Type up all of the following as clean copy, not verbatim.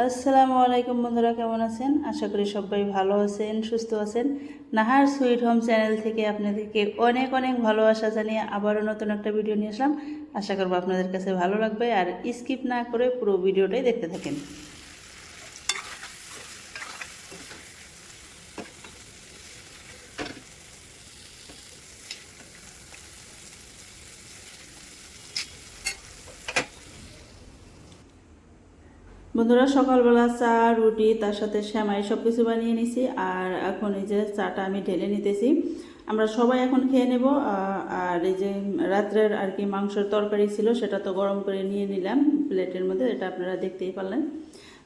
আসসালামু আলাইকুম বন্ধুরা, কেমন আছেন? আশা করি সবাই ভালো আছেন, সুস্থ আছেন। নাহার সুইট হোম চ্যানেল থেকে আপনাদেরকে অনেক অনেক ভালোবাসা জানিয়ে আবারও নতুন একটা ভিডিও নিয়ে আসলাম। আশা করব আপনাদের কাছে ভালো লাগবে, আর স্কিপ না করে পুরো ভিডিওটাই দেখতে থাকেন। বন্ধুরা, সকালবেলা চা, রুটি, তার সাথে সেমাই সব কিছু বানিয়ে নিছি। আর এখন এই যে চাটা আমি ঢেলে নিতেছি। আমরা সবাই এখন খেয়ে নেব। আর এই যে রাত্রের আর কি মাংসের তরকারি ছিল, সেটা তো গরম করে নিয়ে নিলাম প্লেটের মধ্যে, এটা আপনারা দেখতেই পারলেন।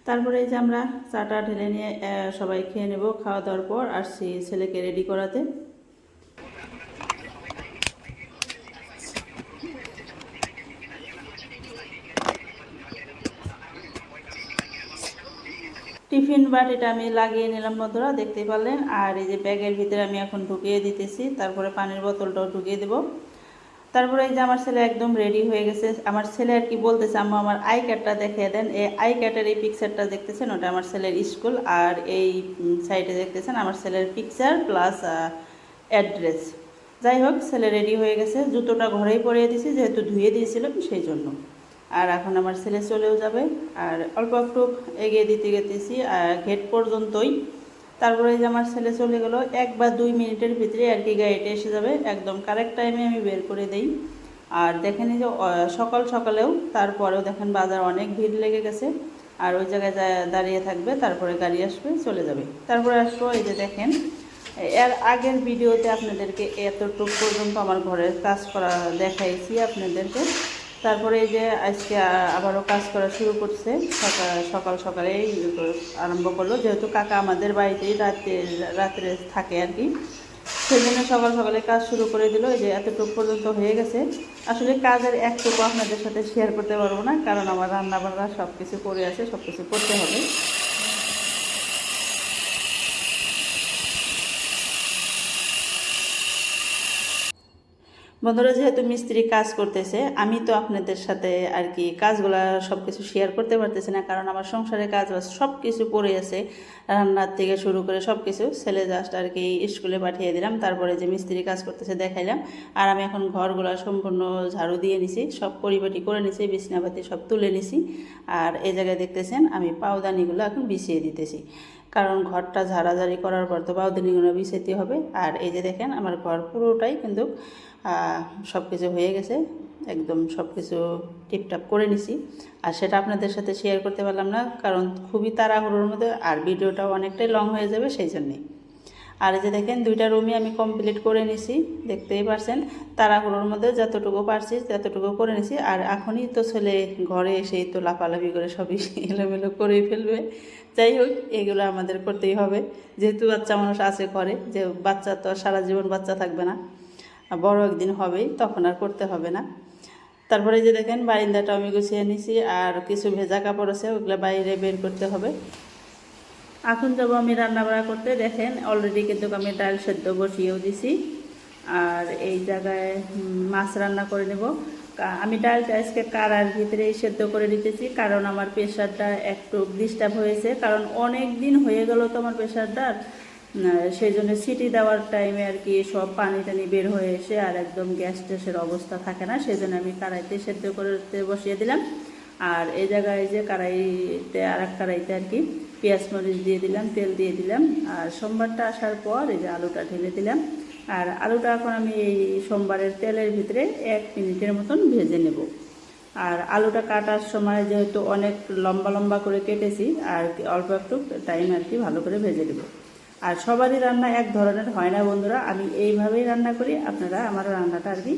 তারপরে এই যে আমরা চাটা ঢেলে নিয়ে সবাই খেয়ে নেব। খাওয়া দাওয়ার পর আসছি ছেলেকে রেডি করাতে। টিফিন বাটিটা আমি লাগিয়ে নিলাম বন্ধুরা, দেখতেই পারলেন। আর এই যে ব্যাগের ভিতরে আমি এখন ঢুকিয়ে দিতেছি, তারপরে পানির বোতলটাও ঢুকিয়ে দেবো। তারপরে এই যে আমার ছেলে একদম রেডি হয়ে গেছে। আমার ছেলে আর কি বলতেছে, আম্মু আমার আই কার্ডটা দেখিয়ে দেন। এই আই কার্ডের এই পিকচারটা দেখতেছেন, ওটা আমার ছেলের স্কুল। আর এই সাইডে দেখতেছেন আমার ছেলের পিকচার প্লাস অ্যাড্রেস। যাই হোক, ছেলে রেডি হয়ে গেছে। জুতোটা ঘরেই পরিয়ে দিয়েছি, যেহেতু ধুয়ে দিয়েছিলাম সেই জন্য। আর এখন আমার ছেলে চলেও যাবে। আর অল্প একটু এগিয়ে দিতে গেতেছি গেট পর্যন্তই। তারপরে যে আমার ছেলে চলে গেল। 1 বা 2 মিনিটের ভিতরে আর কি গাড়িটা এসে যাবে, একদম কারেক্ট টাইমে আমি বের করে দেই। আর দেখেন এই যে সকাল সকালেও, তারপরেও দেখেন বাজার অনেক ভিড় লেগে গেছে। আর ওই জায়গায় দাঁড়িয়ে থাকবে, তারপরে গাড়ি আসবে, চলে যাবে। তারপরে আসবো, এই যে দেখেন এর আগের ভিডিওতে আপনাদেরকে এতটুকু পর্যন্ত আমার ঘরের কাজ করা দেখাইছি আপনাদেরকে। তারপরে এই যে আজকে আবারও কাজ করা শুরু করছে। সকাল সকালেই আরম্ভ করলো, যেহেতু কাকা আমাদের বাড়িতেই রাত্রে থাকে আর কি, সেই জন্য সকাল সকালে কাজ শুরু করে দিল। এই যে এতটুকু পর্যন্ত হয়ে গেছে। আসলে কাজের একটুকু আপনাদের সাথে শেয়ার করতে পারবো না, কারণ আমার রান্না বান্না সব কিছু করে আছে, সব কিছু করতে হবে। বন্ধুরা, যেহেতু মিস্ত্রি কাজ করতেছে, আমি তো আপনাদের সাথে আর কি কাজগুলা সব কিছু শেয়ার করতে পারতেছি না, কারণ আমার সংসারের কাজ সব কিছু পড়ে আছে। রান্নার থেকে শুরু করে সব কিছু ছেলে জাস্ট আর কি স্কুলে পাঠিয়ে দিলাম, তারপরে যে মিস্ত্রি কাজ করতেছে দেখাইলাম। আর আমি এখন ঘরগুলো সম্পূর্ণ ঝাড়ু দিয়ে নিছি, সব পরিপাটি করে নিছি, বিছনাপাতি সব তুলে নিছি। আর এই জায়গায় দেখতেছেন আমি পাওদানিগুলো এখন বিছিয়ে দিতেছি, কারণ ঘরটা ঝাড়াঝাড়ি করার পর তো পাওদানিগুলো বিছাইতে হবে। আর এই যে দেখেন আমার ঘর পুরোটাই কিন্তু সব কিছু হয়ে গেছে, একদম সব কিছু টিপটাপ করে নিছি। আর সেটা আপনাদের সাথে শেয়ার করতে পারলাম না, কারণ খুবই তাড়াহুড়োর মধ্যে, আর ভিডিওটাও অনেকটাই লং হয়ে যাবে সেই জন্যেই। আর এই যে দেখেন 2টা রুমই আমি কমপ্লিট করে নিছি, দেখতেই পারছেন। তাড়াহুড়োর মধ্যে যতটুকু পারছি ততটুকু করে নিছি। আর এখনই তো ছেলে ঘরে এসেই তো লাফালাফি করে সবই এলোমেলো করেই ফেলবে। যাই হোক, এগুলো আমাদের করতেই হবে, যেহেতু বাচ্চা মানুষ আছে ঘরে, যে বাচ্চা তো সারা জীবন বাচ্চা থাকবে না, বড় একদিন হবেই, তখন আর করতে হবে না। তারপরে যে দেখেন বারিন্দাটা আমি গুছিয়ে নিছি, আর কিছু ভেজা কাপড় আছে, ওগুলো বাইরে বের করতে হবে। এখন যাবো আমি রান্না বান্না করতে। দেখেন অলরেডি কিন্তু আমি ডাল সেদ্ধ বসিয়েও দিছি। আর এই জায়গায় মাছ রান্না করে নেব। আমি ডালটা আজকে কারার ভিতরেই সেদ্ধ করে দিতেছি, কারণ আমার প্রেশারটা একটু ডিস্টার্ব হয়েছে, কারণ অনেক দিন হয়ে গেল তো আমার প্রেশারটা। সেই জন্য সিটি দেওয়ার টাইমে আর কি সব পানি টানি বের হয়ে এসে আর একদম গ্যাস ট্যাসের অবস্থা থাকে না, সেই জন্য আমি কারাইতে সেদ্ধ করতে বসিয়ে দিলাম। আর এই জায়গায় যে কড়াইতে আর এক কড়াইতে আর কি পেঁয়াজ মরিচ দিয়ে দিলাম, তেল দিয়ে দিলাম। আর সোমবারটা আসার পর এই যে আলুটা ঢেলে দিলাম। আর আলুটা এখন আমি এই সোমবারের তেলের ভিতরে 1 মিনিটের মতন ভেজে নেব। আর আলুটা কাটার সময় যেহেতু অনেক লম্বা লম্বা করে কেটেছি, আর অল্প একটু টাইম আর কি ভালো করে ভেজে নেব। আর সবারই রান্না এক ধরনের হয় না বন্ধুরা, আমি এইভাবেই রান্না করি, আপনারা আমার রান্নাটা আর কি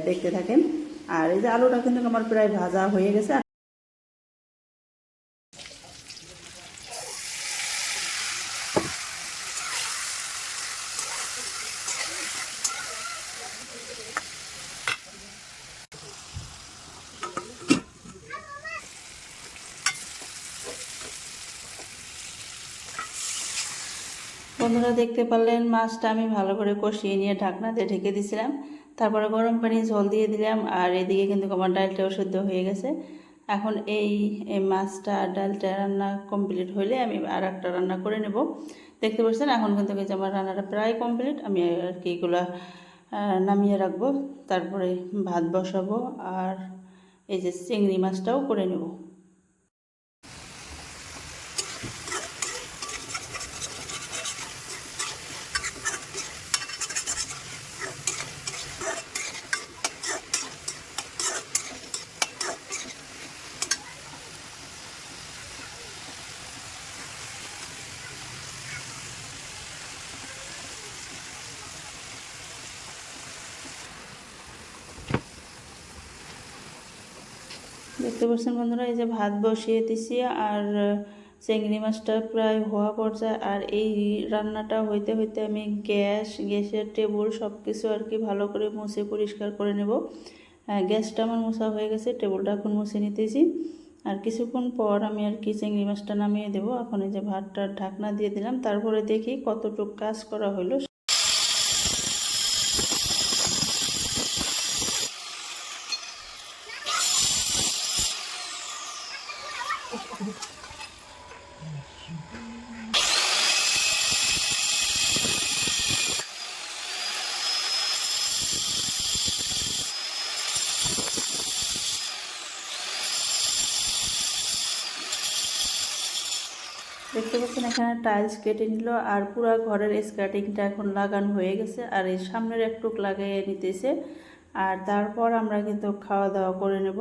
দেখতে থাকেন। আর এই যে আলুটা কিন্তু আমার প্রায় ভাজা হয়ে গেছে। বন্ধুরা, দেখতে পারলেন মাছটা আমি ভালো করে কষিয়ে নিয়ে ঢাকনা দিয়ে ঢেকে দিয়েছিলাম। তারপরে গরম পানি ঝোল দিয়ে দিলাম। আর এদিকে কিন্তু আমার ডালটাও সেদ্ধ হয়ে গেছে। এখন এই মাছটা আর ডালটা রান্না কমপ্লিট হলে আমি আর একটা রান্না করে নেব। দেখতে পাচ্ছেন এখন কিন্তু আমার রান্নাটা প্রায় কমপ্লিট। আমি আর কি এগুলা নামিয়ে রাখবো, তারপরে ভাত বসাবো আর এই যে চিংড়ি মাছটাও করে নেব। দেখতে পাচ্ছেন বন্ধুরা, এই যে ভাত বসিয়ে দিছি আর চিংড়ি মাছটা প্রায় হওয়া পর্যায়ে। আর এই রান্নাটা হইতে হইতে আমি গ্যাসের টেবিল সব কিছু আর কি ভালো করে মুছে পরিষ্কার করে নেব। গ্যাসটা আমার মোছা হয়ে গেছে, টেবিলটা এখন মুছে নিতেছি। আর কিছুক্ষণ পর আমি আর কি চিংড়ি মাছটা নামিয়ে দেবো। এখন এই যে ভাতটার ঢাকনা দিয়ে দিলাম, তারপরে দেখি কতটুকু কাজ করা হলো। দেখতে পাচ্ছেন এখানে টাইলস কেটে নিল আর পুরো ঘরের স্কার্টিংটা এখন লাগানো হয়ে গেছে। আর এই সামনের একটু লাগিয়ে নিতেছে। আর তারপর আমরা কিন্তু খাওয়া দাওয়া করে নেব।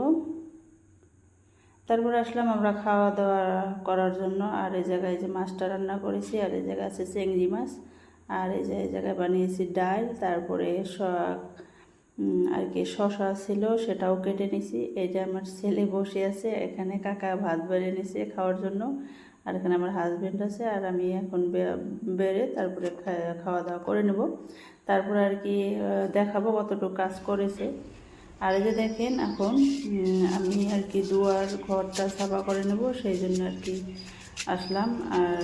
তারপর আসলাম আমরা খাওয়া দাওয়া করার জন্য। আর এই জায়গায় যে মাছটা রান্না করেছি, আর এই জায়গায় আছে চিংড়ি মাছ, আর এই জায়গায় বানিয়েছি ডাল, তারপরে আর কি শশা ছিল সেটাও কেটে নিছি। এই যে আমার ছেলে বসে আছে, এখানে কাকা ভাত বেড়ে নিছে খাওয়ার জন্য। আর এখানে আমার হাজবেন্ড আছে, আর আমি এখন বেড়ে তারপরে খাওয়া দাওয়া করে নেব। তারপরে আর কি দেখাবো কতটুকু কাজ করেছে। আর এই যে দেখেন এখন আমি আর কি দুয়ার ঘরটা সাফা করে নেব, সেই জন্য আর কি আসলাম। আর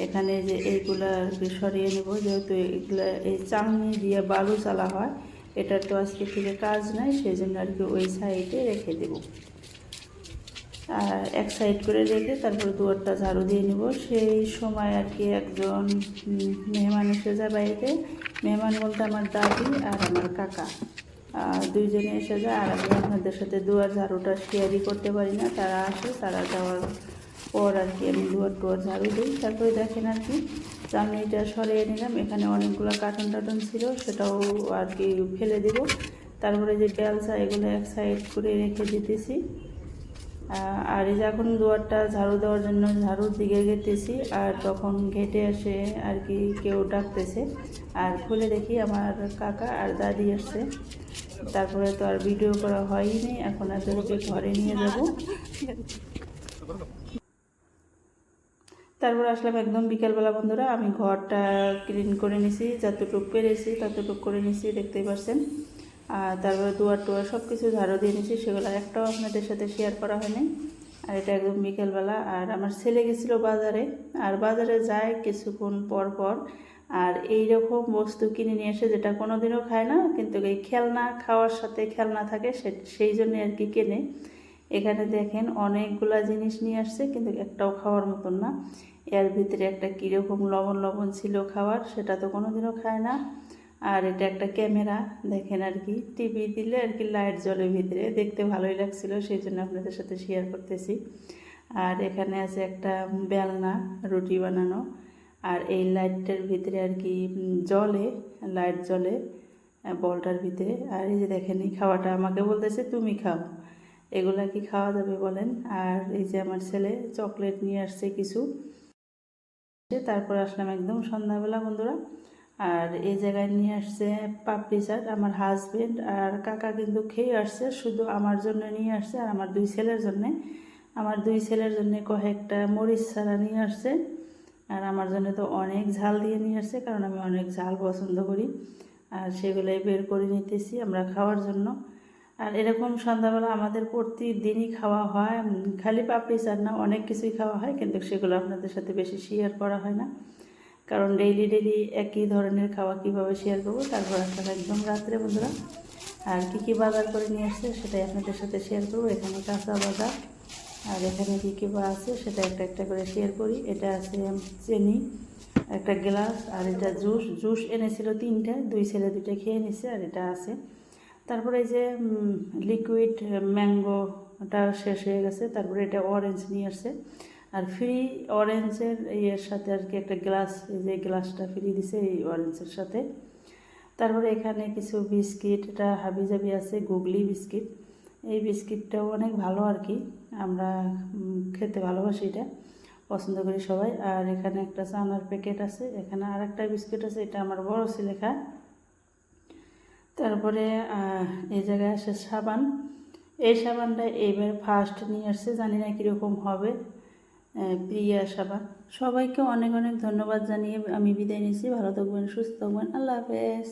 এখানে যে এইগুলা আর কি সরিয়ে নেব, যেহেতু এগুলা এই চালনি দিয়ে বালু চালা হয়, এটার তো আজকে থেকে কাজ নাই, সেই জন্য আর কি ওই সাইডে রেখে দেব। আর এক সাইড করে রেখে তারপর দুয়ারটা ঝাড়ু দিয়ে নেব। সেই সময় আর কি একজন মেহমান এসে যায় বাড়িতে। মেহমান বলতে আমার দাদি আর আমার কাকা, দুইজনে এসে যায়। আর আমি আপনাদের সাথে দুয়ার ঝাড়ুটা শেয়ারই করতে পারি না। তারা আসে, তারা যাওয়ার পর আর কি আমি দুয়ার ঝাড়ু দিই। তারপরে দেখেন আর কি চালনিটা সরিয়ে নিলাম। এখানে অনেকগুলো কার্টন টাটন ছিল, সেটাও আর কি ফেলে দেব। তারপরে যে বেলসা এগুলো এক সাইড করে রেখে দিতেছি। আর এই যে এখন দুয়ারটা ঝাড়ু দেওয়ার জন্য ঝাড়ুর দিকে গেতেছি, আর তখন ঘেটে এসে আর কি কেউ ডাকতেছে। আর খুলে দেখি আমার কাকা আর দাদি আসছে। তারপরে তো আর ভিডিও করা হয়নি, এখন এদেরকে ঘরে নিয়ে যাব। তারপর আসলাম একদম বিকালবেলা বন্ধুরা। আমি ঘরটা ক্লিন করে নিছি, যতটুকু পেরেছি ততটুকু করে নিছি, দেখতেই পাচ্ছেন। আর তারপরে দুয়ার সব কিছু ঝাড়ু দিয়ে নিছি, সেগুলো একটাও আপনাদের সাথে শেয়ার করা হয়নি। আর এটা একদম বিকেলবেলা। আর আমার ছেলে গেছিলো বাজারে, আর বাজারে যায় কিছুক্ষণ পর পর। আর এই রকম বস্তু কিনে নিয়ে এসে, যেটা কোনোদিনও খায় না, কিন্তু এই খেলনা খাওয়ার সাথে খেলনা থাকে, সেই জন্য আর কি কেনে। এখানে দেখেন অনেকগুলা জিনিস নিয়ে আসছে, কিন্তু একটাও খাওয়ার মতন না। এর ভিতরে একটা কীরকম লবণ লবণ ছিল খাওয়ার, সেটা তো কোনোদিনও খায় না। আর এটা একটা ক্যামেরা, দেখেন আর কি টিভি দিলে আর কি লাইট জ্বলে ভিতরে, দেখতে ভালোই লাগছিল, সেই জন্য আপনাদের সাথে শেয়ার করতেছি। আর এখানে আছে একটা বেলনা রুটি বানানো। আর এই লাইটটার ভিতরে আর কি জ্বলে, লাইট জ্বলে বলটার ভিতরে। আর এই যে দেখেন এই খাওয়াটা আমাকে বলতেছে তুমি খাও, এগুলা কি খাওয়া যাবে বলেন। আর এই যে আমার ছেলে চকলেট নিয়ে আসছে কিছু। তারপর আসলাম একদম সন্ধ্যাবেলা বন্ধুরা। আর এই জায়গায় নিয়ে আসছে পাপড়ি চাট। আমার হাজবেন্ড আর কাকা কিন্তু খেয়ে আসছে, শুধু আমার জন্য নিয়ে আসছে আর আমার দুই ছেলের জন্যে। আমার দুই ছেলের জন্য কয়েকটা মরিচ ছাড়া নিয়ে আসছে, আর আমার জন্য তো অনেক ঝাল দিয়ে নিয়ে আসছে, কারণ আমি অনেক ঝাল পছন্দ করি। আর সেগুলোই বের করে নিতেছি আমরা খাওয়ার জন্য। আর এরকম সন্ধ্যাবেলা আমাদের প্রতিদিনই খাওয়া হয়, খালি পাপড়ি চাট না, অনেক কিছুই খাওয়া হয়, কিন্তু সেগুলো আপনাদের সাথে বেশি শেয়ার করা হয় না, কারণ ডেইলি একই ধরনের খাওয়া কীভাবে শেয়ার করবো। তারপর আসলে একদম রাত্রে বন্ধুরা আর কী বাজার করে নিয়ে আসছে সেটাই আপনাদের সাথে শেয়ার করবো। এখানে কাঁচা বাজার আর এখানে কী আছে সেটা একটা একটা করে শেয়ার করি। এটা আছে চিনি, একটা গ্লাস, আর এটা জুস এনেছিল 3টা, 2 ছেলে 2টা খেয়ে নিছে, আর এটা আছে। তারপরে এই যে লিকুইড ম্যাঙ্গোটা শেষ হয়ে গেছে। তারপরে এটা অরেঞ্জ নিয়ে আসছে, আর ফ্রি অরেঞ্জের ইয়ের সাথে আর কি একটা গ্লাস, এই যে গ্লাসটা ফ্রি দিছে এই অরেঞ্জের সাথে। তারপরে এখানে কিছু বিস্কিট, এটা হাবিজাবি আছে গুগলি বিস্কিট। এই বিস্কিটটাও অনেক ভালো আর কি, আমরা খেতে ভালোবাসি, এটা পছন্দ করি সবাই। আর এখানে একটা চানার প্যাকেট আছে, এখানে আর একটা বিস্কিট আছে, এটা আমার বড় ছেলে খায়। তারপরে এই জায়গায় আসে সাবান। এই সাবানটা এইবার ফার্স্ট নিয়ে আসছে, জানি না কীরকম হবে। প্রিয়া সাবান। সবাইকে অনেক অনেক ধন্যবাদ জানিয়ে আমি বিদায় নিচ্ছি। ভালো থাকবেন, সুস্থ থাকবেন, আল্লাহ হাফেজ।